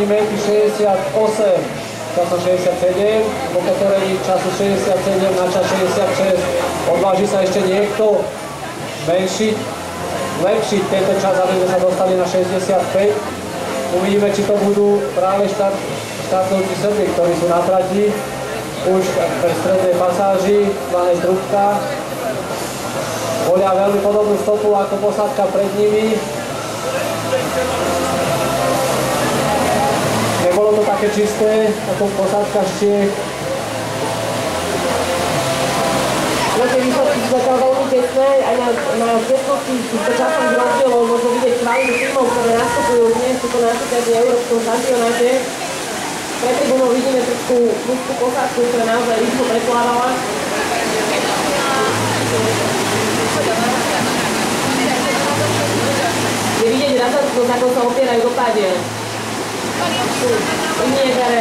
meky 68, časom 67, po pokorení času 67 na čas 66. Odváži sa ešte niekto lepšiť tento čas, aby sme sa dostali na 65. Uvidíme, či to budú práve štartujúci Srbi, ktorí sú na trati už pre strednej pasáži, 12 trubka. Volia veľmi podobnú stopu ako posádka pred nimi. Nebolo to také čisté ako posádka z Čiech. Tie výsledky sú zatiaľ veľmi tesné, aj na tesnosti sú to časom rozdielov, môžu vidieť kvalitu tímov, ktoré nastupujú dnes sú to na súťaži Európskom šampionáte. Pre tribúnov vidíme trošku mužskú posádku, ktorá naozaj rýchlo preplávala. Je vidieť razantnosť, ako sa opierajú do pádiel. Iniegare